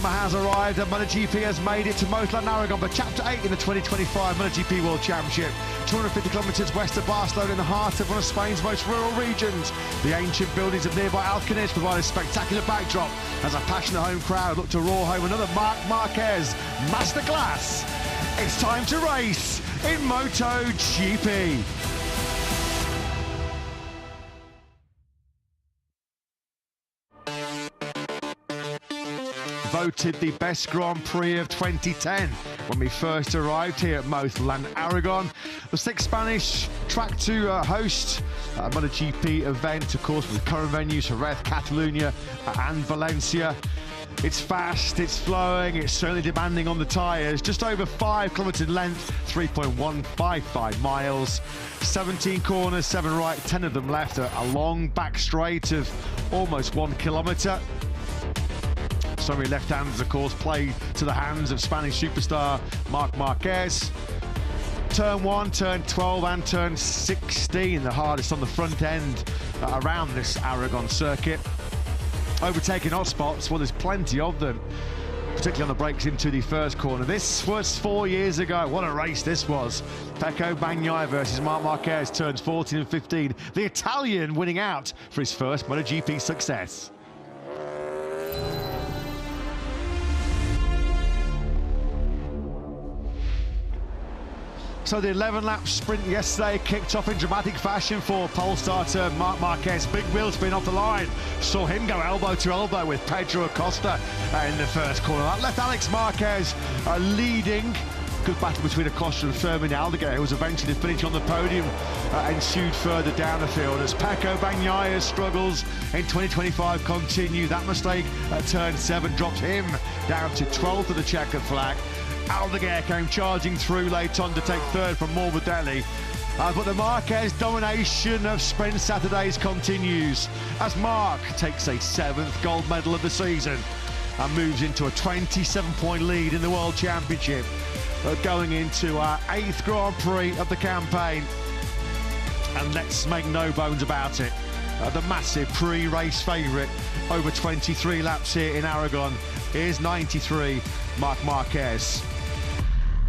Yamaha has arrived and MotoGP has made it to Motorland Aragon for Chapter 8 in the 2025 MotoGP World Championship. 250 kilometres west of Barcelona in the heart of one of Spain's most rural regions. The ancient buildings of nearby Alcanis provide a spectacular backdrop as a passionate home crowd look to roar home another Marquez masterclass. It's time to race in MotoGP. Voted the best Grand Prix of 2010 when we first arrived here at Motorland Aragon. The sixth Spanish track to host a MotoGP event, of course, with current venues Jerez, Catalonia and Valencia. It's fast, it's flowing, it's certainly demanding on the tyres. Just over 5 kilometres in length, 3.155 miles, 17 corners, 7 right, 10 of them left, a long back straight of almost 1 kilometre. So many left-handers, of course, play to the hands of Spanish superstar Marquez. Turn 1, turn 12 and turn 16, the hardest on the front end around this Aragon circuit. Overtaking hotspots, well, there's plenty of them, particularly on the breaks into the first corner. This was 4 years ago. What a race this was. Bagnaia versus Marquez, turns 14 and 15. The Italian winning out for his first MotoGP success. So the 11-lap sprint yesterday kicked off in dramatic fashion for pole starter Marquez. Big wheel spin off the line. Saw him go elbow to elbow with Pedro Acosta in the first corner. That left Alex Marquez leading. Good battle between Acosta and Fermin Aldeguer, who was eventually to finish on the podium, ensued further down the field as Bagnaia's struggles in 2025 continue. That mistake at turn 7 dropped him down to 12th of the checkered flag. Aldeguer came charging through late on to take third from Morbidelli. But the Marquez domination of Sprint Saturdays continues as Mark takes a 7th gold medal of the season and moves into a 27-point lead in the World Championship, going into our 8th Grand Prix of the campaign. And let's make no bones about it, the massive pre-race favourite over 23 laps here in Aragon is 93 Marc Marquez.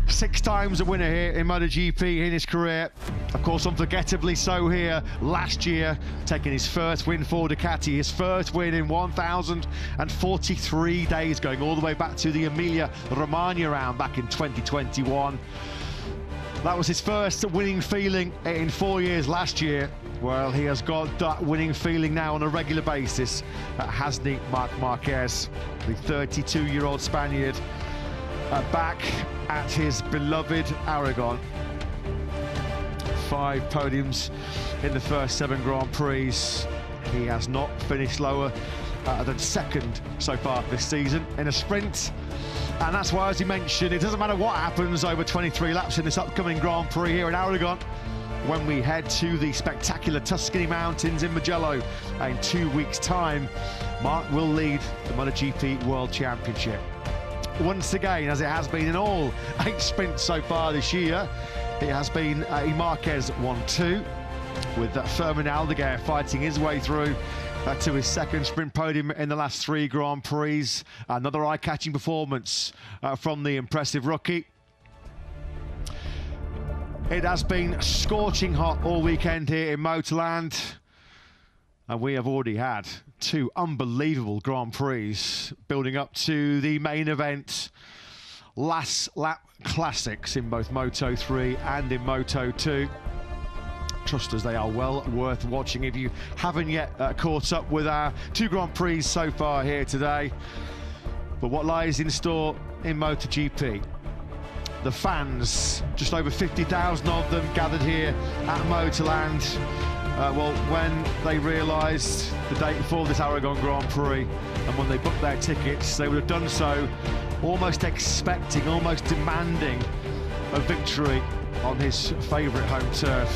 6 times a winner here in MotoGP in his career. Of course, unforgettably so here last year, taking his first win for Ducati, his first win in 1,043 days, going all the way back to the Emilia-Romagna round back in 2021. That was his first winning feeling in 4 years last year. Well, he has got that winning feeling now on a regular basis, hasn't he, Marc Marquez, the 32-year-old Spaniard, back at his beloved Aragon. 5 podiums in the first 7 Grand Prix. He has not finished lower than 2nd so far this season in a sprint. And that's why, as he mentioned, it doesn't matter what happens over 23 laps in this upcoming Grand Prix here in Aragon. When we head to the spectacular Tuscany Mountains in Mugello in 2 weeks' time, Mark will lead the MotoGP World Championship. Once again, as it has been in all 8 sprints so far this year, it has been a Marquez 1-2, with Fermin Aldeguer fighting his way through to his 2nd sprint podium in the last 3 Grand Prix. Another eye-catching performance from the impressive rookie. It has been scorching hot all weekend here in Motorland, and we have already had 2 unbelievable Grand Prix building up to the main event. Last lap classics in both Moto 3 and in Moto 2. Trust us, they are well worth watching if you haven't yet caught up with our 2 Grand Prix so far here today. But what lies in store in MotoGP? The fans, just over 50,000 of them gathered here at Motorland. Well, when they realised the day before this Aragon Grand Prix and when they booked their tickets, they would have done so almost expecting, almost demanding a victory on his favourite home turf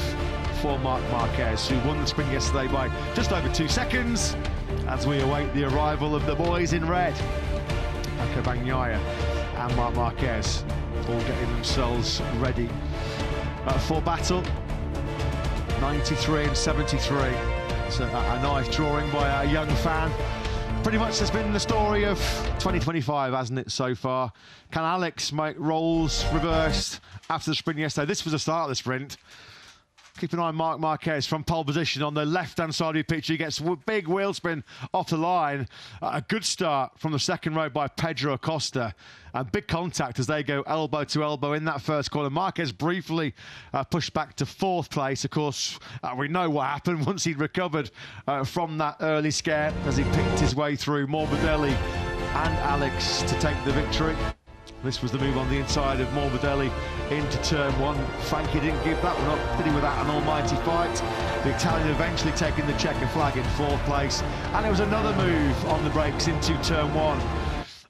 for Marc Marquez, who won the sprint yesterday by just over 2 seconds as we await the arrival of the boys in red. Bagnaia and Marc Marquez all getting themselves ready for battle. 93 and 73. It's a nice drawing by a young fan Pretty much has been the story of 2025, hasn't it, so far? Can Alex make rolls reversed after the sprint yesterday? This was the start of the sprint. Keep an eye on Marquez from pole position on the left-hand side of your picture. He gets a big wheel spin off the line. A good start from the second row by Pedro Acosta. And big contact as they go elbow to elbow in that first corner. Marquez briefly pushed back to fourth place. Of course, we know what happened once he'd recovered from that early scare as he picked his way through Morbidelli and Alex to take the victory. This was the move on the inside of Morbidelli into turn one. Frankie didn't give that one up, did he, without an almighty fight? The Italian eventually taking the checkered flag in fourth place. And it was another move on the brakes into turn one.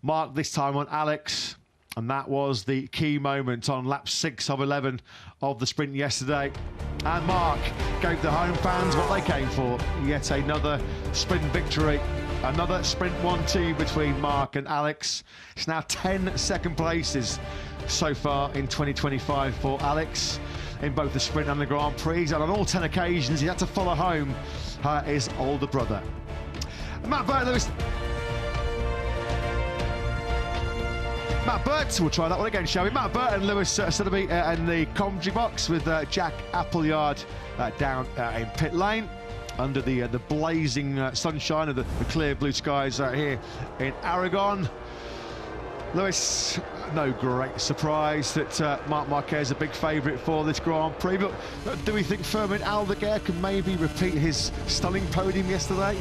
Mark this time on Alex. And that was the key moment on lap 6 of 11 of the sprint yesterday. And Mark gave the home fans what they came for. Yet another sprint victory. Another sprint 1-2 between Mark and Alex. It's now 10 second places so far in 2025 for Alex in both the sprint and the Grand Prix. And on all 10 occasions, he had to follow home his older brother. Matt Burt, we'll try that one again, shall we? Matt Burt and Lewis Sotheby in the commentary box with Jack Appleyard down in pit lane under the blazing sunshine of the clear blue skies here in Aragon. Lewis, no great surprise that Marc Marquez is a big favourite for this Grand Prix, but do we think Fermin Aldeguer can maybe repeat his stunning podium yesterday?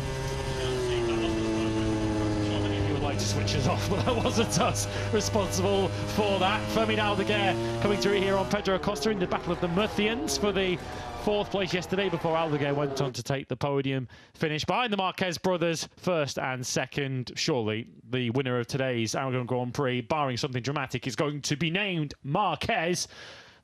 To switch us off, but that wasn't us responsible for that. Fermin Aldeguer coming through here on Pedro Acosta in the Battle of the Murcians for the fourth place yesterday before Aldeguer went on to take the podium finish behind the Marquez brothers, first and second. Surely the winner of today's Aragon Grand Prix, barring something dramatic, is going to be named Marquez.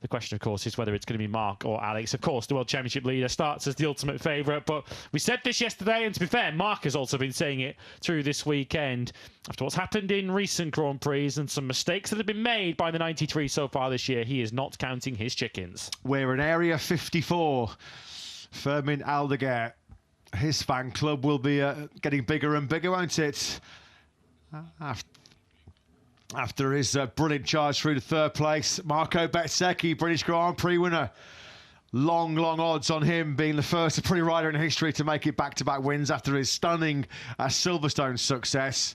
The question, of course, is whether it's going to be Mark or Alex. Of course, the World Championship leader starts as the ultimate favourite, but we said this yesterday, and to be fair, Mark has also been saying it through this weekend. After what's happened in recent Grand Prix and some mistakes that have been made by the 93 so far this year, he is not counting his chickens. We're in Area 54. Fermin Aldeguer, his fan club will be getting bigger and bigger, won't it? After his brilliant charge through to third place, Marco Bezzecchi, British Grand Prix winner. Long odds on him being the first Prix rider in history to make it back-to-back wins after his stunning Silverstone success.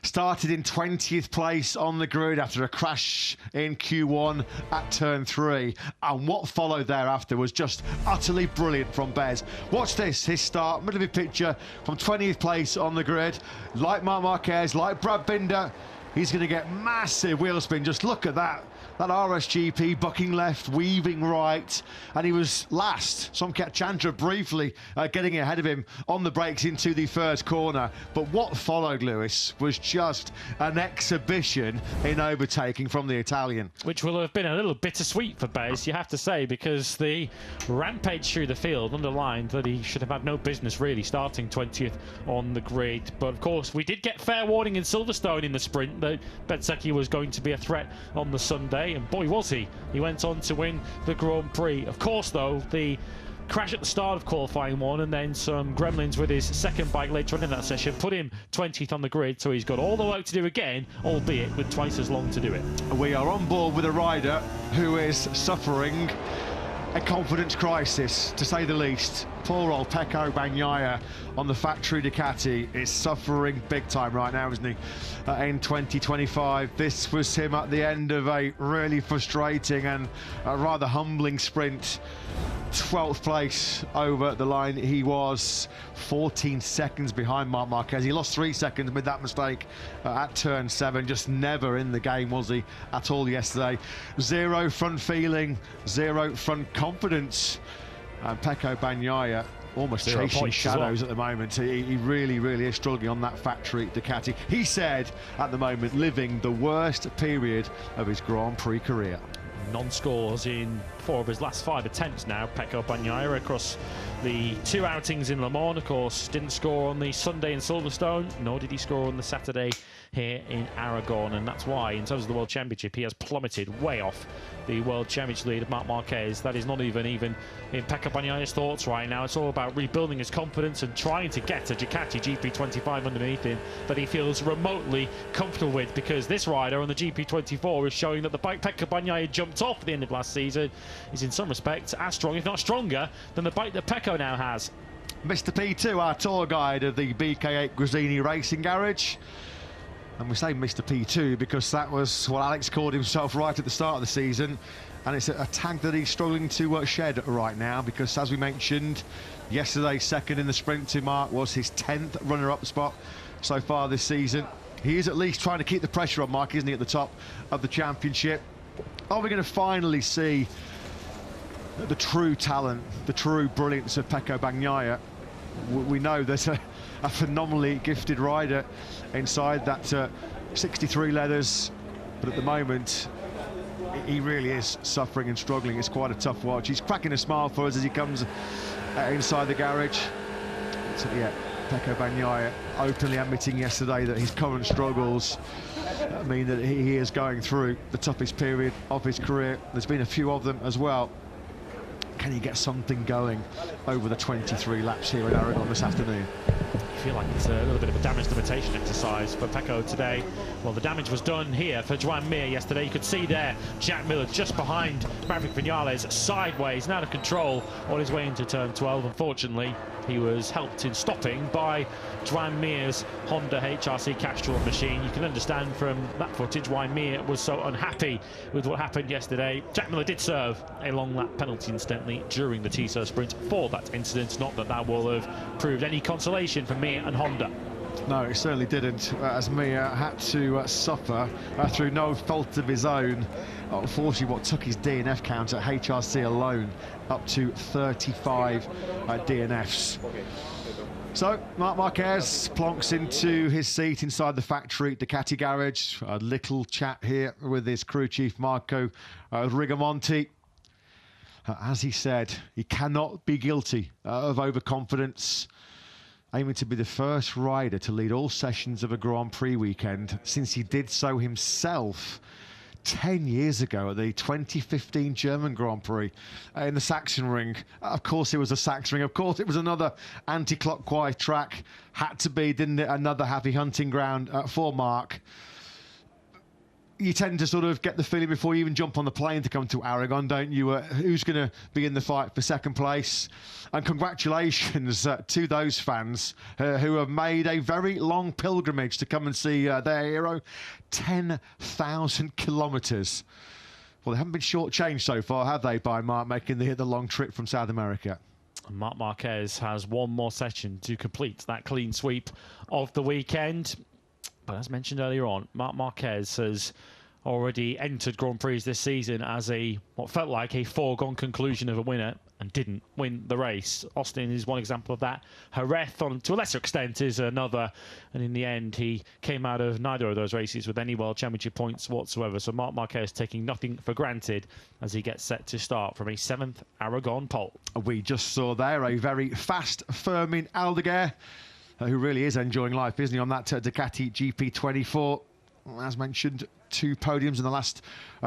Started in 20th place on the grid after a crash in Q1 at turn 3. And what followed thereafter was just utterly brilliant from Bez. Watch this, his start, middle of the picture, from 20th place on the grid. Like Marc Marquez, like Brad Binder, he's going to get massive wheel spin. Just look at that. That RSGP bucking left, weaving right, and he was last. Somkat Chandra briefly getting ahead of him on the brakes into the first corner. But what followed, Lewis, was just an exhibition in overtaking from the Italian. Which will have been a little bittersweet for Bez, you have to say, because the rampage through the field underlined that he should have had no business really starting 20th on the grid. But of course, we did get fair warning in Silverstone in the sprint that Bezzecchi was going to be a threat on the Sunday. And boy, was he. He went on to win the Grand Prix. Of course, though, the crash at the start of qualifying one and then some gremlins with his second bike later on in that session put him 20th on the grid, so he's got all the work to do again, albeit with twice as long to do it. We are on board with a rider who is suffering a confidence crisis, to say the least. Poor old Pecco Bagnaia on the factory Ducati is suffering big time right now, isn't he? In 2025, this was him at the end of a really frustrating and a rather humbling sprint. 12th place over the line. He was 14 seconds behind Marc Marquez. He lost 3 seconds with that mistake at turn 7. Just never in the game, was he, at all yesterday. Zero front feeling, zero front confidence. And Pecco Bagnaia almost chasing shadows at the moment. He really is struggling on that factory Ducati. He said, at the moment, living the worst period of his Grand Prix career. Non-scores in 4 of his last 5 attempts now. Pecco Bagnaia across the 2 outings in Le Mans, of course, didn't score on the Sunday in Silverstone, nor did he score on the Saturday here in Aragon, and that's why, in terms of the World Championship, he has plummeted way off the World Championship lead of Marc Marquez. That is not even in Pecco Bagnaia's thoughts right now. It's all about rebuilding his confidence and trying to get a Ducati GP25 underneath him that he feels remotely comfortable with, because this rider on the GP24 is showing that the bike Pecco Bagnaia jumped off at the end of last season is in some respects as strong, if not stronger, than the bike that Pecco now has. Mr. P2, our tour guide of the BK8 Grazzini Racing Garage. And we say Mr. P2 because that was what Alex called himself right at the start of the season. And it's a tag that he's struggling to shed right now, because, as we mentioned, yesterday, second in the sprint to Mark was his 10th runner-up spot so far this season. He is at least trying to keep the pressure on Mark, isn't he, at the top of the championship. Are we going to finally see the true talent, the true brilliance of Pecco Bagnaia? We know there's a phenomenally gifted rider inside that 63 leathers, but at the moment he really is suffering and struggling. It's quite a tough watch. He's cracking a smile for us as he comes inside the garage. So yeah, Pecco Bagnaia openly admitting yesterday that his current struggles mean that he is going through the toughest period of his career. There's been a few of them as well. Can he get something going over the 23 laps here in Aragon this afternoon? I feel like it's a little bit of a damage limitation exercise for Pecco today. Well, the damage was done here for Joan Mir yesterday. You could see there Jack Miller just behind Maverick Vinales, sideways and out of control on his way into turn 12. Unfortunately, he was helped in stopping by Joan Mir's Honda HRC Castrol machine. You can understand from that footage why Mir was so unhappy with what happened yesterday. Jack Miller did serve a long lap penalty, incidentally, during the TSO sprint for that incident. Not that that will have proved any consolation for Mir and Honda. No, it certainly didn't, as Mir had to suffer through no fault of his own. Unfortunately, what took his DNF count at HRC alone up to 35 DNFs. So, Marc Marquez plonks into his seat inside the factory Ducati garage. A little chat here with his crew chief, Marco Rigamonti. As he said, he cannot be guilty of overconfidence, aiming to be the first rider to lead all sessions of a Grand Prix weekend since he did so himself 10 years ago at the 2015 German Grand Prix in the Sachsenring. Of course it was a Sachsenring, of course it was another anti-clockwise track. Had to be, didn't it, another happy hunting ground for Mark. You tend to sort of get the feeling before you even jump on the plane to come to Aragon, don't you? Who's going to be in the fight for second place? And congratulations to those fans who have made a very long pilgrimage to come and see their hero. 10,000 kilometres. Well, they haven't been shortchanged so far, have they, by Mark making the long trip from South America? Marc Marquez has one more session to complete that clean sweep of the weekend. But as mentioned earlier on, Marc Marquez has already entered Grand Prix this season as what felt like a foregone conclusion of a winner, and didn't win the race. Austin is one example of that. Jerez, to a lesser extent, is another. And in the end, he came out of neither of those races with any World Championship points whatsoever. So Marc Marquez taking nothing for granted as he gets set to start from a 7th Aragon pole. We just saw there a very fast Fermin Aldeguer, who really is enjoying life, isn't he, on that Ducati GP24. As mentioned, 2 podiums in the last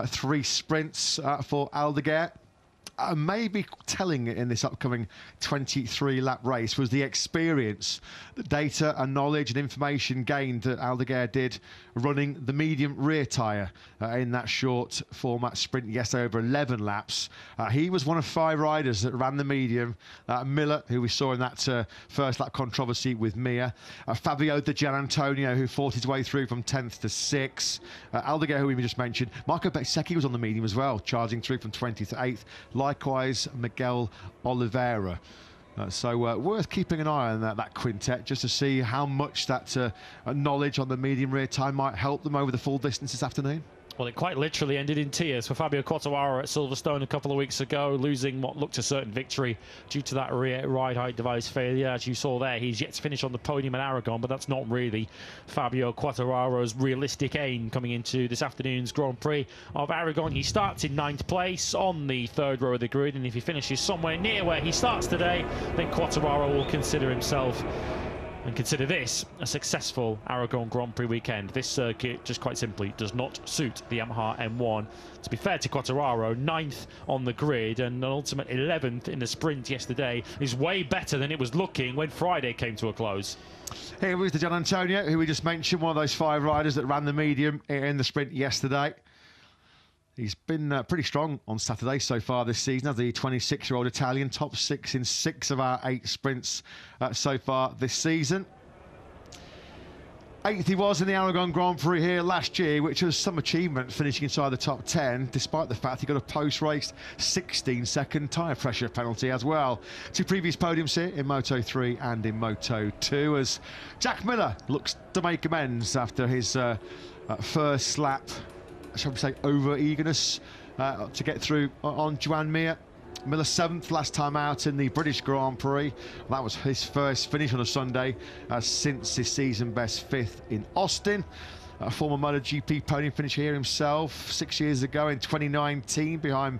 3 sprints for Aldeguer. Maybe telling in this upcoming 23-lap race was the experience, the data and knowledge and information gained that Aldeguer did running the medium rear tyre in that short format sprint yesterday over 11 laps. He was one of 5 riders that ran the medium. Miller, who we saw in that first lap controversy with Mir. Fabio Di Gianantonio, who fought his way through from 10th to 6th. Aldeguer, who we just mentioned. Marco Bezzecchi was on the medium as well, charging through from 20th to 8th. Likewise, Miguel Oliveira. So worth keeping an eye on that quintet, just to see how much that knowledge on the medium rear time might help them over the full distance this afternoon. Well, it quite literally ended in tears for Fabio Quartararo at Silverstone a couple of weeks ago, losing what looked a certain victory due to that rear ride height device failure. As you saw there, he's yet to finish on the podium at Aragon, but that's not really Fabio Quartararo's realistic aim coming into this afternoon's Grand Prix of Aragon. He starts in 9th place on the 3rd row of the grid, and if he finishes somewhere near where he starts today, then Quartararo will consider himself And consider this a successful Aragon Grand Prix weekend. This circuit, just quite simply, does not suit the Yamaha M1. To be fair to Quartararo, 9th on the grid and an ultimate 11th in the sprint yesterday is way better than it was looking when Friday came to a close. Here was the Gian Antonio, who we just mentioned, one of those 5 riders that ran the medium in the sprint yesterday. He's been pretty strong on Saturday so far this season as the 26-year-old Italian, top 6 in 6 of our 8 sprints so far this season. 8th he was in the Aragon Grand Prix here last year, which was some achievement, finishing inside the top 10, despite the fact he got a post-race 16-second tyre pressure penalty as well. 2 previous podiums here in Moto3 and in Moto2, as Jack Miller looks to make amends after his first lap, shall we say, over-eagerness to get through on Joan Mir. Miller 7th last time out in the British Grand Prix. That was his first finish on a Sunday since his season best 5th in Austin. A former MotoGP podium finish here himself 6 years ago in 2019 behind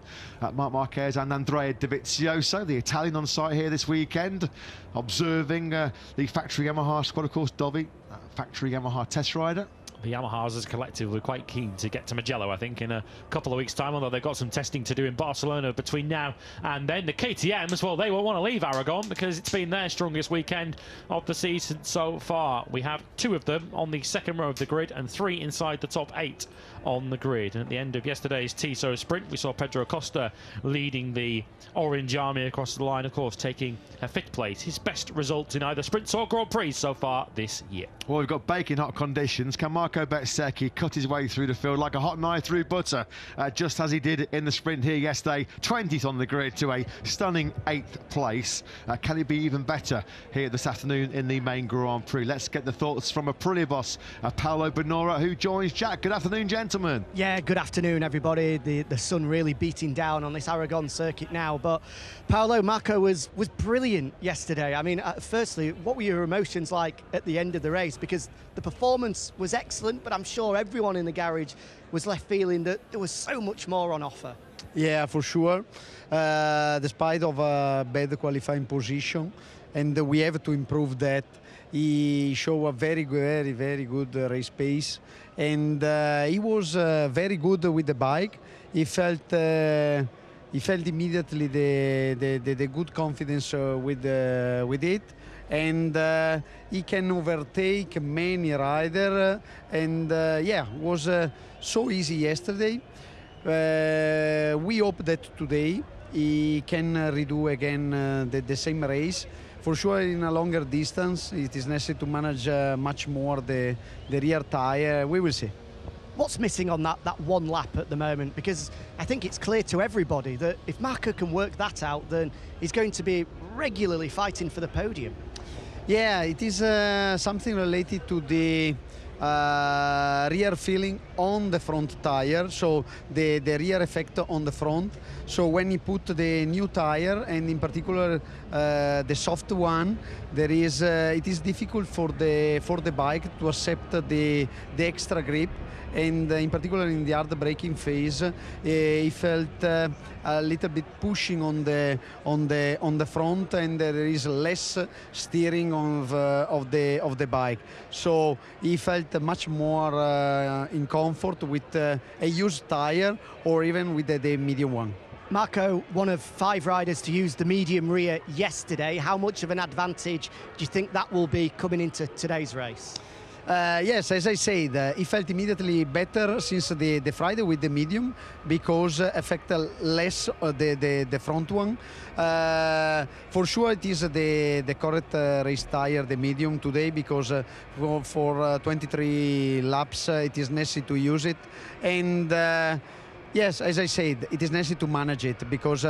Marc Marquez and Andrea Dovizioso, the Italian on site here this weekend, observing the factory Yamaha squad, of course, Dovi, factory Yamaha test rider. The Yamahas as a collective were quite keen to get to Mugello, I think, in a couple of weeks' time, although they've got some testing to do in Barcelona between now and then. The KTMs, well, they won't want to leave Aragon because it's been their strongest weekend of the season so far. We have 2 of them on the second row of the grid and 3 inside the top 8 on the grid. And at the end of yesterday's Tissot sprint, we saw Pedro Acosta leading the Orange Army across the line, of course, taking a 5th place, his best result in either sprints or Grand Prix so far this year. Well, we've got baking hot conditions. Can Marco Bezzecchi cut his way through the field like a hot knife through butter, just as he did in the sprint here yesterday? 20th on the grid to a stunning 8th place. Can he be even better here this afternoon in the main Grand Prix? Let's get the thoughts from Aprilia boss, Paolo Bonora, who joins Jack. Good afternoon, gentlemen. Yeah, good afternoon, everybody. The sun really beating down on this Aragon circuit now, but Paolo, Marco was brilliant yesterday. I mean, firstly, what were your emotions like at the end of the race? Because the performance was excellent, but I'm sure everyone in the garage was left feeling that there was so much more on offer. Yeah, for sure. Despite of a bad qualifying position, and we have to improve that. He showed a very good race pace, and he was very good with the bike. He felt immediately the good confidence with it, and he can overtake many riders, and yeah, was so easy yesterday. We hope that today he can redo again the same race. For sure, in a longer distance, it is necessary to manage much more the rear tire. We will see. What's missing on that one lap at the moment? Because I think it's clear to everybody that if Marco can work that out, then he's going to be regularly fighting for the podium. Yeah, it is something related to the rear feeling on the front tire, so the rear effect on the front. So when you put the new tire, and in particular the soft one, there is it is difficult for the bike to accept the extra grip, and in particular in the hard braking phase, he felt a little bit pushing on the front, and there is less steering of the bike. So he felt much more in comfort with a used tire, or even with the medium one. Marco, one of 5 riders to use the medium rear yesterday. How much of an advantage do you think that will be coming into today's race? Yes, as I said, he felt immediately better since the Friday with the medium, because affect less the front one. For sure, it is the correct race tire, the medium today, because for 23 laps it is necessary to use it, and yes, as I said, it is necessary to manage it, because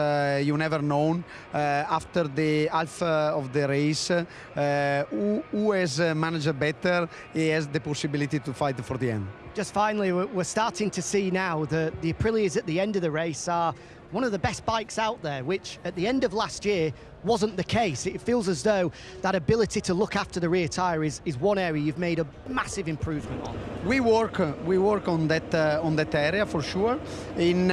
you never know after the half of the race who has managed better. He has the possibility to fight for the end. Just finally, we're starting to see now that the Aprilias at the end of the race are one of the best bikes out there, which at the end of last year wasn't the case. It feels as though that ability to look after the rear tyre is one area you've made a massive improvement on. We work on that area for sure. In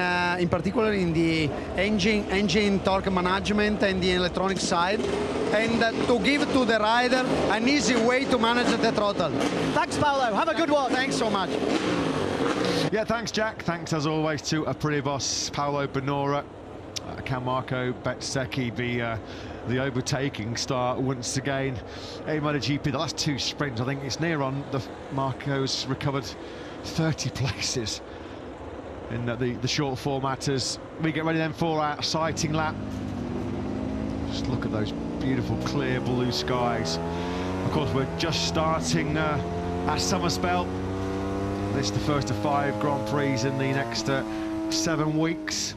particular in the engine torque management and the electronic side, and to give to the rider an easy way to manage the throttle. Thanks, Paolo. Have a good one. Thanks so much. Yeah, thanks, Jack. Thanks, as always, to a Prix boss, Paolo Bonora. Can Marco Bezzecchi be the overtaking star once again in MotoGP? The last two sprints, I think it's near on. Marco's recovered 30 places in the short format as we get ready then for our sighting lap. Just look at those beautiful clear blue skies. Of course, we're just starting our summer spell. This is the first of 5 Grand Prix in the next 7 weeks,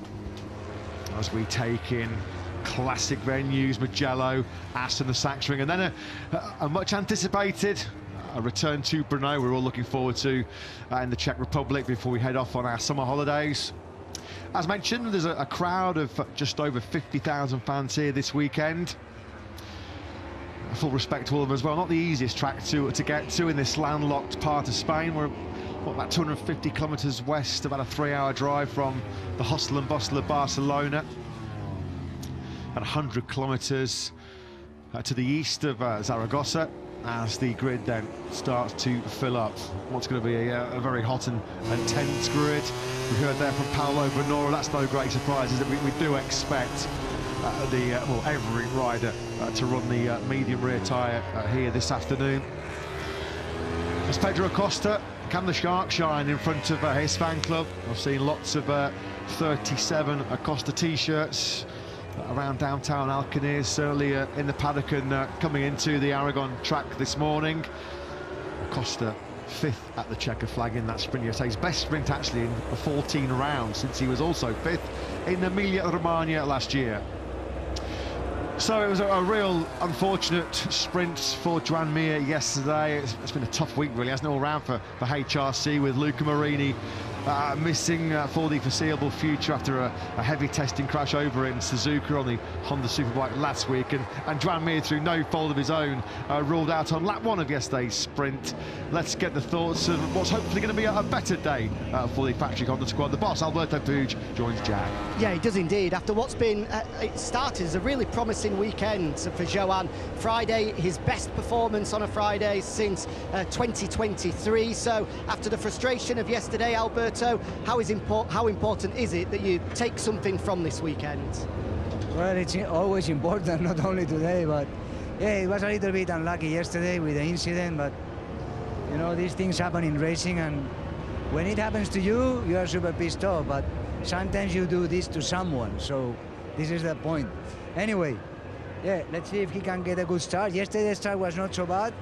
as we take in classic venues, Mugello, Assen, the Sachsenring, and then a much anticipated return to Brno we're all looking forward to in the Czech Republic before we head off on our summer holidays. As mentioned, there's a crowd of just over 50,000 fans here this weekend. Full respect to all of them as well. Not the easiest track to get to in this landlocked part of Spain. We're about 250 kilometres west, about a 3-hour drive from the hustle and bustle of Barcelona, and 100 kilometres to the east of Zaragoza, as the grid then starts to fill up. What's going to be a very hot and tense grid. We heard there from Paolo Bonora. That's no great surprise, is that we do expect every rider to run the medium rear tyre here this afternoon. As Pedro Acosta, can the shark shine in front of his fan club? I've seen lots of 37 Acosta t-shirts around downtown Alcanar, certainly in the paddock and coming into the Aragon track this morning. Acosta 5th at the checker flag in that sprint. His best sprint actually in 14 rounds, since he was also 5th in Emilia-Romagna last year. So it was a real unfortunate sprint for Joan Mir yesterday. It's been a tough week, really, hasn't it, all round for HRC, with Luca Marini missing for the foreseeable future after a heavy testing crash over in Suzuka on the Honda Superbike last week, and Joan Mir, through no fault of his own, ruled out on lap 1 of yesterday's sprint. Let's get the thoughts of what's hopefully going to be a better day for the factory Honda squad. The boss, Alberto Puig, joins Jack. Yeah, he does indeed. After what's been, it started as a really promising weekend for Joan. Friday, his best performance on a Friday since 2023. So after the frustration of yesterday, Alberto, how important is it that you take something from this weekend? Well, it's always important, not only today, but yeah, it was a little bit unlucky yesterday with the incident, but you know, these things happen in racing, and when it happens to you, you are super pissed off, but sometimes you do this to someone, so this is the point. Anyway, yeah, let's see if he can get a good start. Yesterday the start was not so bad,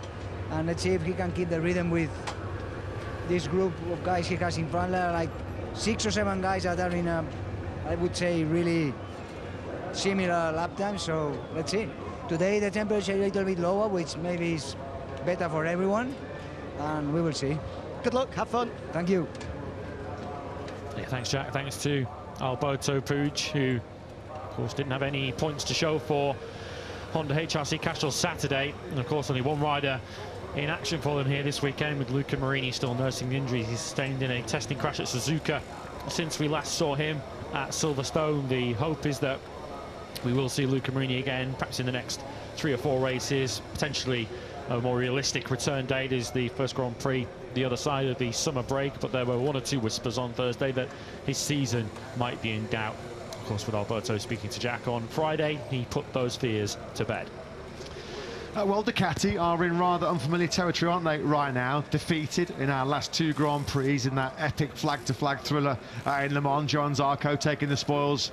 and let's see if he can keep the rhythm with this group of guys he has in front. There are like 6 or 7 guys that are in a, I would say, really similar lap time, so let's see. Today the temperature is a little bit lower, which maybe is better for everyone, and we will see. Good luck, have fun. Thank you. Yeah, thanks, Jack. Thanks to Alberto Puig, who of course didn't have any points to show for Honda HRC Castrol Saturday, and of course only one rider in action for them here this weekend, with Luca Marini still nursing the injuries he sustained in a testing crash at Suzuka since we last saw him at Silverstone. The hope is that we will see Luca Marini again, perhaps in the next 3 or 4 races. Potentially a more realistic return date is the first Grand Prix the other side of the summer break, but there were 1 or 2 whispers on Thursday that his season might be in doubt. Of course, with Alberto speaking to Jack on Friday, he put those fears to bed. Well, Ducati are in rather unfamiliar territory, aren't they, right now? Defeated in our last 2 Grand Prix in that epic flag-to-flag thriller in Le Mans. Johann Zarco taking the spoils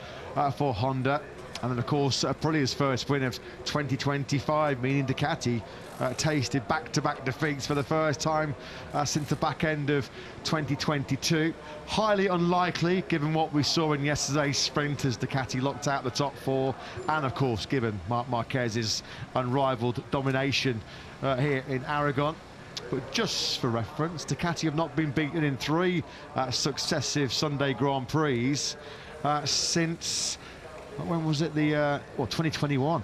for Honda. And then, of course, Aprilia's first win of 2025, meaning Ducati tasted back-to-back defeats for the first time since the back end of 2022. Highly unlikely, given what we saw in yesterday's sprint as Ducati locked out the top 4, and, of course, given Marc Marquez's unrivaled domination here in Aragon. But just for reference, Ducati have not been beaten in 3 successive Sunday Grand Prix. since, when was it, 2021.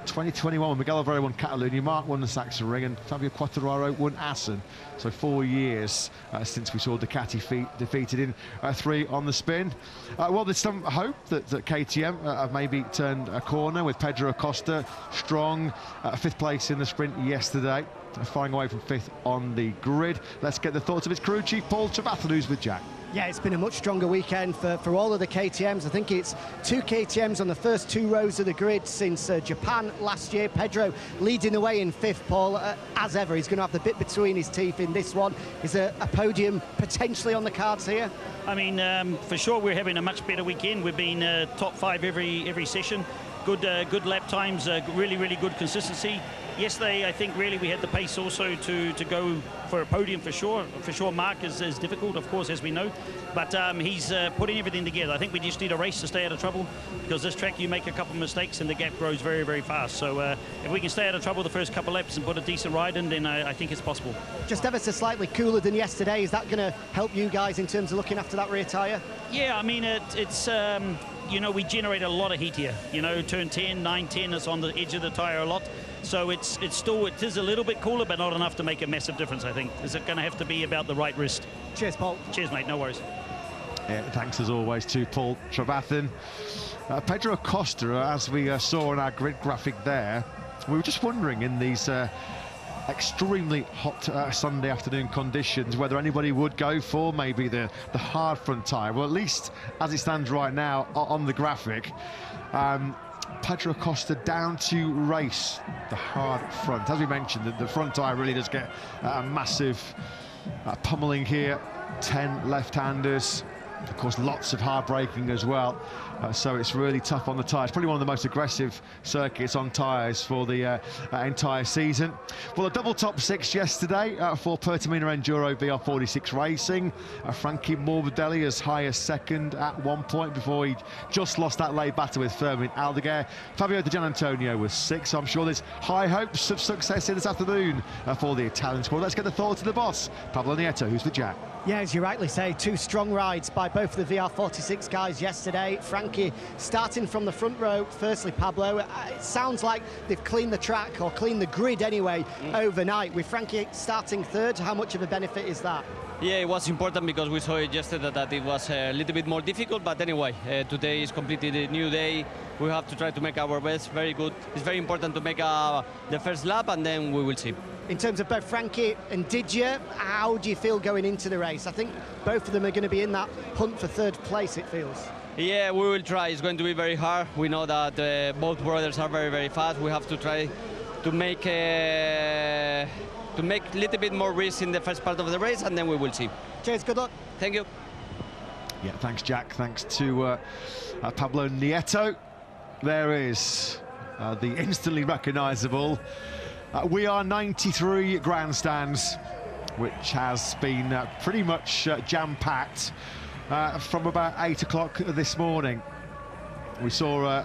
2021 when Miguel Oliveira won Catalunya, Mark won the Sachsenring, and Fabio Quartararo won Assen. So 4 years since we saw Ducati defeated in 3 on the spin. Well, there's some hope that KTM have maybe turned a corner with Pedro Acosta strong, 5th place in the sprint yesterday, flying away from 5th on the grid. Let's get the thoughts of his crew chief Paul Trevathan, who's with Jack. Yeah, it's been a much stronger weekend for all of the KTMs. I think it's 2 KTMs on the first 2 rows of the grid since Japan last year. Pedro leading the way in 5th, Paul. As ever, he's going to have the bit between his teeth in this one. Is a podium potentially on the cards here? I mean, for sure, we're having a much better weekend. We've been top 5 every session. Good lap times, really good consistency. Yesterday, I think really we had the pace also to go for a podium for sure. For sure, Mark is difficult, of course, as we know. But he's putting everything together. I think we just need a race to stay out of trouble, because this track, you make a couple of mistakes and the gap grows very fast. So if we can stay out of trouble the first couple of laps and put a decent ride in, then I think it's possible. Just ever so slightly cooler than yesterday. Is that going to help you guys in terms of looking after that rear tyre? Yeah, I mean, it's... you know, we generate a lot of heat here. You know, turn 10, 9, 10 is on the edge of the tyre a lot. So it is a little bit cooler, but not enough to make a massive difference, I think. Is it going to have to be about the right wrist? Cheers, Paul. Cheers, mate. No worries. Yeah, thanks as always to Paul Trevathan. Pedro Acosta, as we saw on our grid graphic there, we were just wondering in these extremely hot Sunday afternoon conditions whether anybody would go for maybe the hard front tyre. Well, at least as it stands right now on the graphic, Pedro Acosta down to race the hard front. As we mentioned, the front tyre really does get a massive pummeling here. 10 left-handers, of course lots of hard braking as well, so it's really tough on the tyres. Probably one of the most aggressive circuits on tyres for the entire season. Well, a double top 6 yesterday for Pertamina Enduro VR46 Racing. Frankie Morbidelli as high as 2nd at one point before he just lost that late battle with Fermin Aldeguer. Fabio Di Gianantonio was 6th, so I'm sure there's high hopes of success here this afternoon for the Italian squad. Let's get the thoughts of the boss, Pablo Nieto, who's with Jack. Yeah, as you rightly say, 2 strong rides by both of the VR46 guys yesterday. Frankie starting from the front row. Firstly, Pablo, it sounds like they've cleaned the track, or cleaned the grid anyway, overnight. With Frankie starting 3rd, how much of a benefit is that? Yeah, it was important because we saw it yesterday that it was a little bit more difficult, but anyway, today is completely a new day. We have to try to make our best. Very good. It's very important to make the first lap, and then we will see. In terms of both Frankie and Didier, how do you feel going into the race? I think both of them are going to be in that hunt for 3rd place, it feels. Yeah, we will try. It's going to be very hard. We know that both brothers are very fast. We have to try to make a little bit more risk in the first part of the race, and then we will see. Cheers, good luck. Thank you. Yeah, thanks, Jack. Thanks to Pablo Nieto. There is the instantly recognisable We Are 93 grandstands, which has been pretty much jam-packed from about 8 o'clock this morning. We saw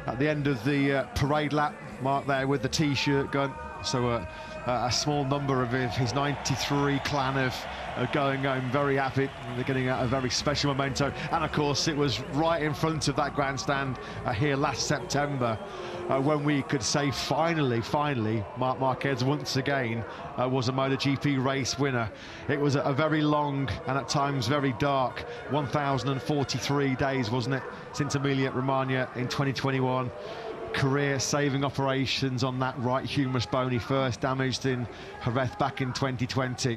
at the end of the parade lap, Mark there with the T-shirt gun, so a small number of his 93 clan of going very happy. They're getting a very special memento, and of course it was right in front of that grandstand here last September when we could say finally Marc Marquez once again was a MotoGP race winner. It was a very long and at times very dark 1,043 days, wasn't it, since Emilia-Romagna in 2021. Career-saving operations on that right humerus bone he first damaged in Jerez back in 2020.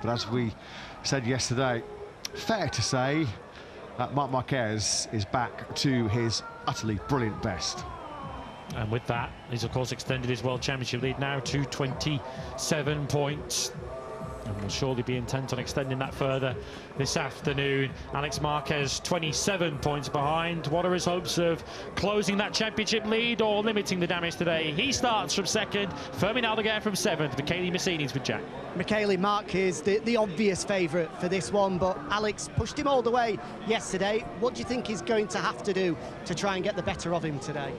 But as we said yesterday, fair to say that Marc Marquez is back to his utterly brilliant best. And with that, he's of course extended his World Championship lead now to 27 points. And will surely be intent on extending that further this afternoon. Alex Marquez 27 points behind. What are his hopes of closing that championship lead or limiting the damage today? He starts from 2nd, Fermin Aldeguer from 7th. Michele Massini's with Jack. Michele, Mark is the obvious favourite for this one, but Alex pushed him all the way yesterday. What do you think he's going to have to do to try and get the better of him today?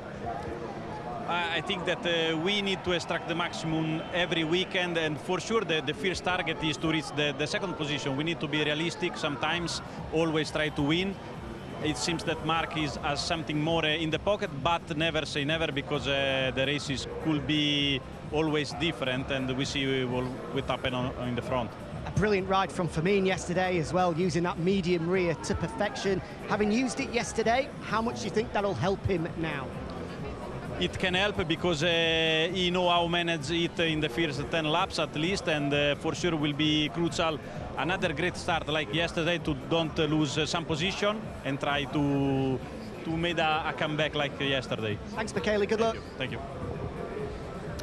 I think that we need to extract the maximum every weekend, and for sure the first target is to reach the 2nd position. We need to be realistic sometimes, always try to win, it seems that Marquez has something more in the pocket, but never say never, because the races could be always different, and we see what will happen in the front. A brilliant ride from Firmin yesterday as well, using that medium rear to perfection. Having used it yesterday, how much do you think that'll help him now? It can help because he know how to manage it in the first 10 laps at least, and for sure will be crucial. Another great start like yesterday, to don't lose some position and try to make a comeback like yesterday. Thanks, Michele. Good luck. Thank you.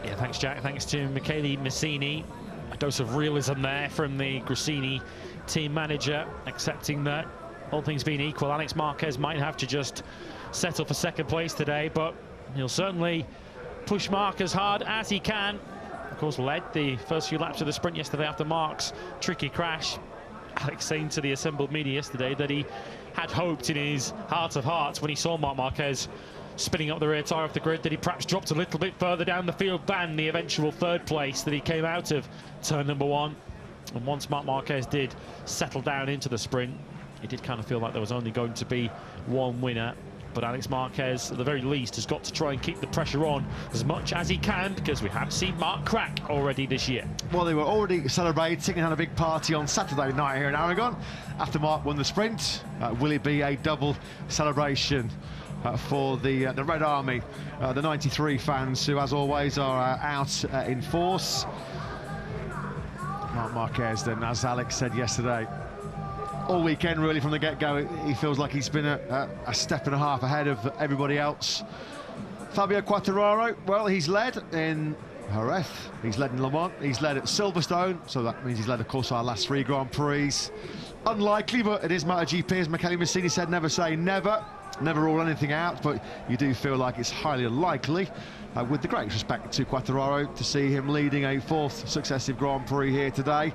Yeah, thanks, Jack. Thanks to Michele Massini. A dose of realism there from the Gresini team manager, accepting that all things being equal, Alex Marquez might have to just settle for second place today, but he'll certainly push Mark as hard as he can. Of course, led the first few laps of the sprint yesterday after Mark's tricky crash. Alex saying to the assembled media yesterday that he had hoped in his heart of hearts, when he saw Marc Marquez spinning up the rear tyre off the grid, that he perhaps dropped a little bit further down the field than the eventual third place that he came out of turn number 1. And once Marc Marquez did settle down into the sprint, it did kind of feel like there was only going to be one winner. But Alex Marquez, at the very least, has got to try and keep the pressure on as much as he can, because we have seen Mark crack already this year. Well, they were already celebrating and had a big party on Saturday night here in Aragon after Mark won the sprint. Will it be a double celebration for the Red Army, the 93 fans who, as always, are out in force? Marc Marquez, then, as Alex said yesterday, all weekend really from the get-go, he feels like he's been a step and a half ahead of everybody else. Fabio Quartararo, well, he's led in Jerez, he's led in Le Mans, he's led at Silverstone, so that means he's led, of course, our last 3 Grand Prix. Unlikely, but it is MotoGP, as Michele Massini said, never say never. Never rule anything out, but you do feel like it's highly unlikely, with the greatest respect to Quartararo, to see him leading a 4th successive Grand Prix here today.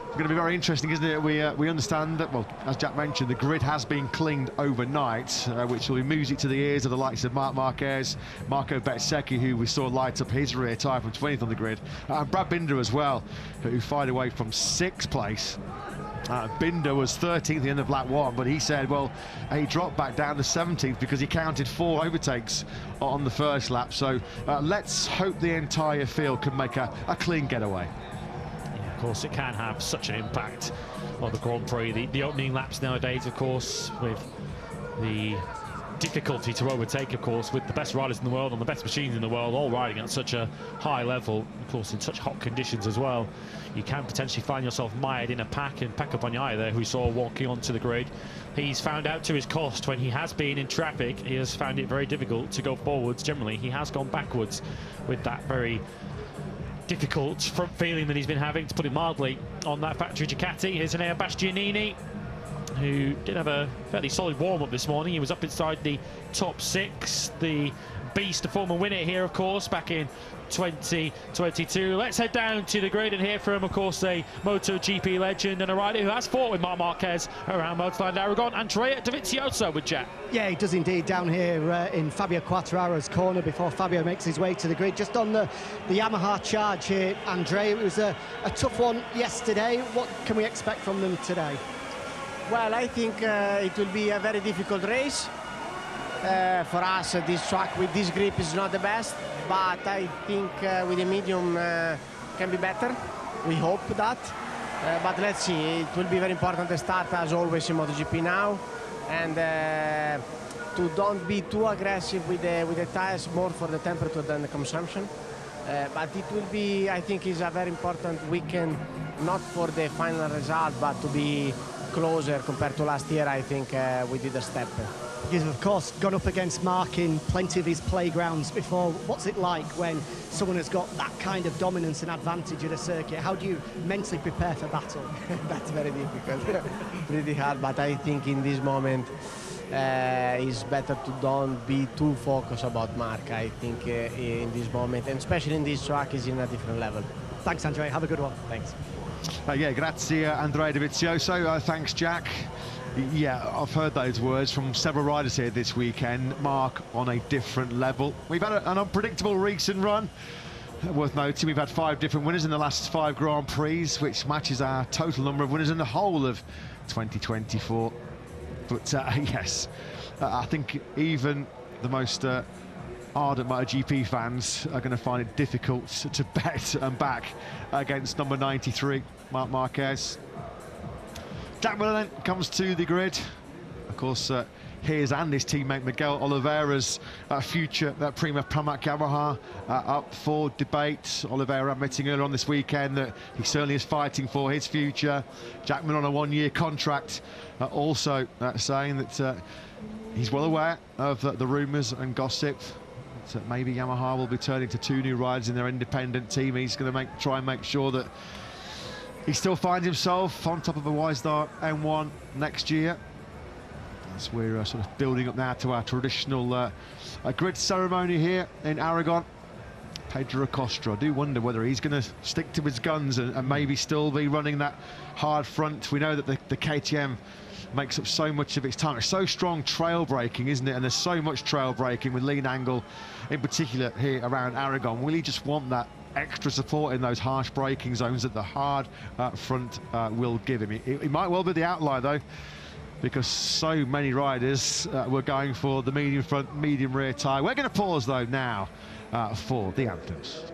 It's going to be very interesting, isn't it? We understand that, well, as Jack mentioned, the grid has been cleaned overnight, which will be music to the ears of the likes of Marc Marquez, Marco Bezzecchi, who we saw light up his rear tyre from 20th on the grid, and Brad Binder as well, who fired away from 6th place. Binder was 13th at the end of lap 1, but he said, well, he dropped back down to 17th because he counted 4 overtakes on the first lap. So let's hope the entire field can make a clean getaway. Yeah, of course, it can have such an impact on the Grand Prix. The opening laps nowadays, of course, with the difficulty to overtake, of course, with the best riders in the world on the best machines in the world, all riding at such a high level, of course, in such hot conditions as well. You can potentially find yourself mired in a pack, and Pecco Bagnaia there, who we saw walking onto the grid, he's found out to his cost when he has been in traffic. He has found it very difficult to go forwards. Generally, he has gone backwards with that very difficult front feeling that he's been having, to put it mildly, on that factory Ducati. Here's Enea Bastianini, who did have a fairly solid warm-up this morning. He was up inside the top 6. The beast, a former winner here, of course, back in 2022. Let's head down to the grid and hear from, of course, a MotoGP legend and a rider who has fought with Marc Marquez around Motorland Aragon, Andrea Dovizioso, with Jack. Yeah, he does indeed, down here in Fabio Quartararo's corner before Fabio makes his way to the grid. Just on the Yamaha charge here, Andrea, it was a tough one yesterday. What can we expect from them today? Well, I think it will be a very difficult race. For us, this track with this grip is not the best, but I think with the medium can be better. We hope that. But let's see. It will be very important to start, as always, in MotoGP now, and to don't be too aggressive with the tires, more for the temperature than the consumption. But it will be, I think, is a very important weekend, not for the final result, but to be closer compared to last year. I think we did a step. You've, of course, gone up against Mark in plenty of his playgrounds before. What's it like when someone has got that kind of dominance and advantage at a circuit? How do you mentally prepare for battle? That's very difficult, pretty hard, but I think in this moment it's better to don't be too focused about Mark. I think in this moment, and especially in this track, is in a different level. Thanks, Andrea. Have a good one. Thanks. Yeah, grazie, Andrea Dovizioso. Thanks, Jack. Yeah, I've heard those words from several riders here this weekend. Mark on a different level. We've had an unpredictable recent run. Worth noting, we've had 5 different winners in the last 5 Grand Prix, which matches our total number of winners in the whole of 2024. But yes, I think even the most ardent MotoGP fans are going to find it difficult to bet and back against number 93, Marc Marquez. Jack Miller then comes to the grid. Of course, his and his teammate Miguel Oliveira's future Prima Pramac Yamaha up for debate. Oliveira admitting earlier on this weekend that he certainly is fighting for his future. Jack Miller on a one-year contract, also saying that he's well aware of the rumours and gossip that maybe Yamaha will be turning to 2 new riders in their independent team. He's going to try and make sure that he still finds himself on top of a Wisdar M1 next year. As we're sort of building up now to our traditional grid ceremony here in Aragon. Pedro Acosta, I do wonder whether he's going to stick to his guns and maybe still be running that hard front. We know that the KTM makes up so much of its time. It's so strong trail braking, isn't it? And there's so much trail braking with lean angle, in particular here around Aragon. Will he just want that extra support in those harsh braking zones that the hard front will give him? It might well be the outlier, though, because so many riders were going for the medium front, medium rear tyre. We're going to pause, though, now for the anthems.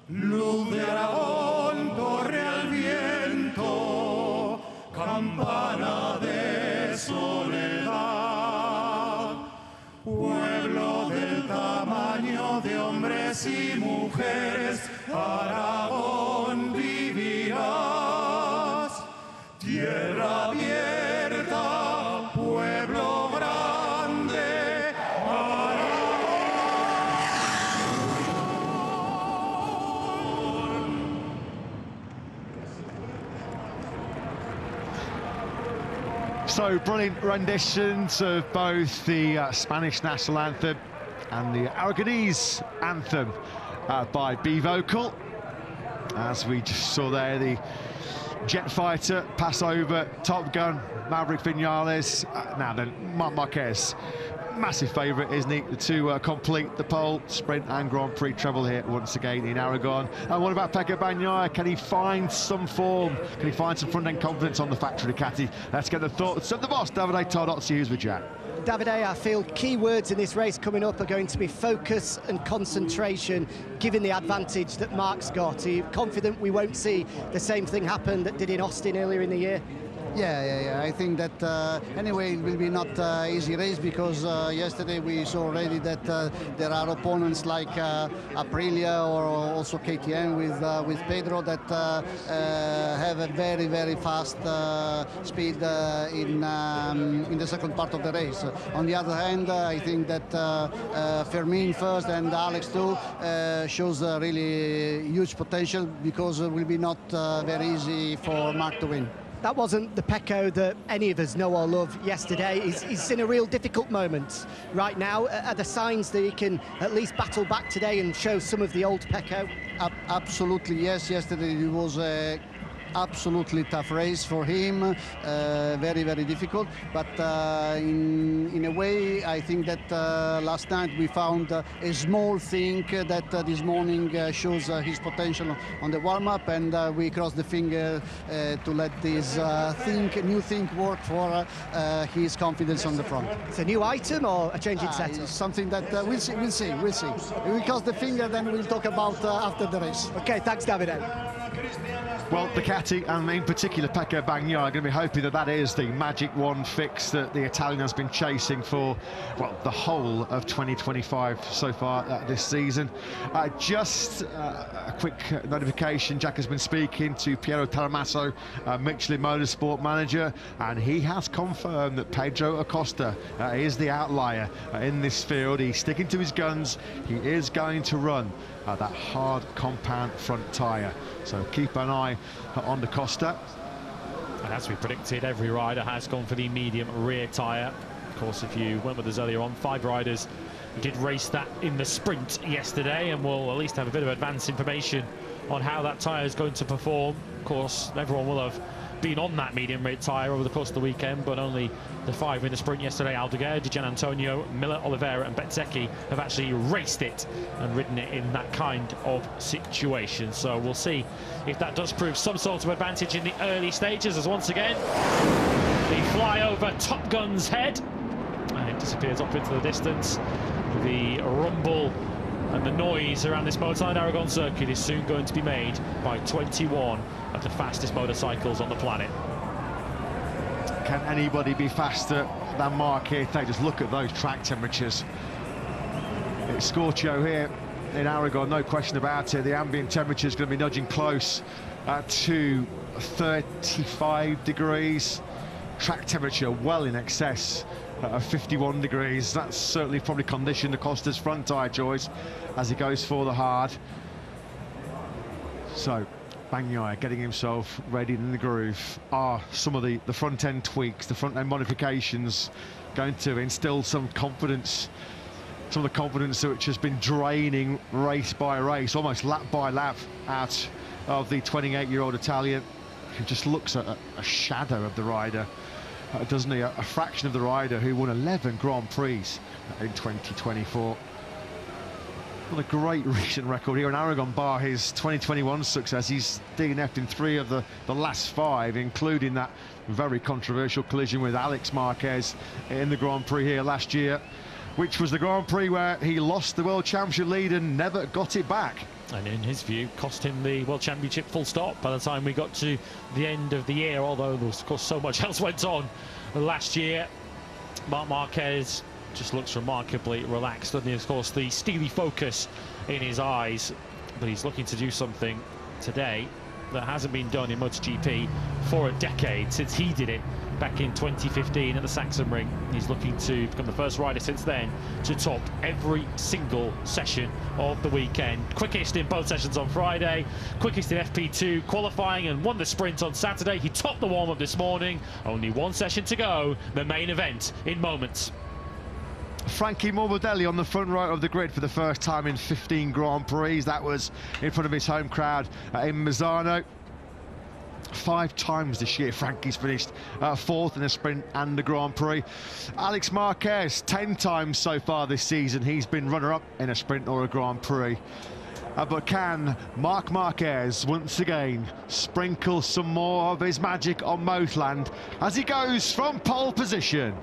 Luz de Aragón, corre al viento, campana de soledad, pueblo del tamaño de hombres y mujeres, Aragón vivirás, tierra abierta, pueblo grande, So brilliant renditions of both the Spanish national anthem and the Aragonese anthem by B-Vocal. As we just saw there, the jet fighter pass over Top Gun, Maverick Vinales. Now then, Marc Marquez, massive favourite, isn't he, to complete the pole, sprint and Grand Prix treble here once again in Aragon. And what about Pecco Bagnaia? Can he find some form? Can he find some front-end confidence on the factory Ducati? Let's get the thoughts of the boss, Davide Tardozzi, who's with Jack. Davide, I feel key words in this race coming up are going to be focus and concentration, given the advantage that Marc's got. Are you confident we won't see the same thing happen that did in Austin earlier in the year? Yeah. I think that anyway it will be not easy race, because yesterday we saw already that there are opponents like Aprilia or also KTM with Pedro that have a very fast speed in the second part of the race. On the other hand, I think that Fermin first and Alex too shows really huge potential, because it will be not very easy for Marc to win. That wasn't the Pecco that any of us know or love yesterday. He's in a real difficult moment right now. Are there signs that he can at least battle back today and show some of the old Pecco? Absolutely, yes. Yesterday it was a absolutely tough race for him, very difficult, but in a way I think that last night we found a small thing that this morning shows his potential on the warm-up, and we cross the finger to let this new thing work for his confidence on the front. It's a new item or a change in setup? Something that we'll see. If we cross the finger, then we'll talk about after the race. Okay, thanks Davide. Well, Ducati and in particular Pecco Bagnaia are going to be hoping that that is the magic wand fix that the Italian has been chasing for, well, the whole of 2025 so far this season. Just a quick notification, Jack has been speaking to Piero Taramasso, Michelin Motorsport manager, and he has confirmed that Pedro Acosta is the outlier in this field. He's sticking to his guns. He is going to run that hard compound front tyre. So keep an eye on Da Costa. And as we predicted, every rider has gone for the medium rear tyre. Of course, if you went with us earlier on, 5 riders did race that in the sprint yesterday, and we'll at least have a bit of advanced information on how that tyre is going to perform. Of course, everyone will have been on that medium rear tyre over the course of the weekend, but only the 5 in the sprint yesterday, Aldeguer, Di Gianantonio, Miller, Oliveira and Bezzecchi, have actually raced it and ridden it in that kind of situation. So we'll see if that does prove some sort of advantage in the early stages, as once again the flyover Top Gun's head, and it disappears off into the distance. The rumble and the noise around this motor Aragon circuit is soon going to be made by 21 of the fastest motorcycles on the planet. Can anybody be faster than Marquez? Just look at those track temperatures. It's Scorchio here in Aragon, no question about it. The ambient temperature is going to be nudging close to 35 degrees. Track temperature well in excess of 51 degrees. That's certainly probably conditioned Acosta's front tyre choice as he goes for the hard. So Bagnaia getting himself ready in the groove. Are some of the front end tweaks, the front end modifications going to instill some confidence, some of the confidence which has been draining race by race, almost lap by lap, out of the 28-year-old Italian, who just looks at a shadow of the rider, doesn't he? A fraction of the rider who won 11 Grand Prix in 2024. What a great recent record here in Aragon, bar his 2021 success. He's DNF'd in 3 of the last 5, including that very controversial collision with Alex Marquez in the Grand Prix here last year, which was the Grand Prix where he lost the World Championship lead and never got it back. And in his view, cost him the World Championship full stop by the time we got to the end of the year, although there was, of course, so much else went on last year. Marc Marquez just looks remarkably relaxed, and of course the steely focus in his eyes, but he's looking to do something today that hasn't been done in MotoGP for a decade, since he did it back in 2015 at the Saxon Ring. He's looking to become the first rider since then to top every single session of the weekend. Quickest in both sessions on Friday, quickest in FP2 qualifying, and won the sprint on Saturday. He topped the warm-up this morning. Only 1 session to go, the main event in moments. Frankie Morbidelli on the front right of the grid for the first time in 15 Grand Prix. That was in front of his home crowd in Misano. 5 times this year Frankie's finished 4th in a sprint and a Grand Prix. Alex Marquez, 10 times so far this season he's been runner-up in a sprint or a Grand Prix. But can Marc Marquez once again sprinkle some more of his magic on Mothland as he goes from pole position?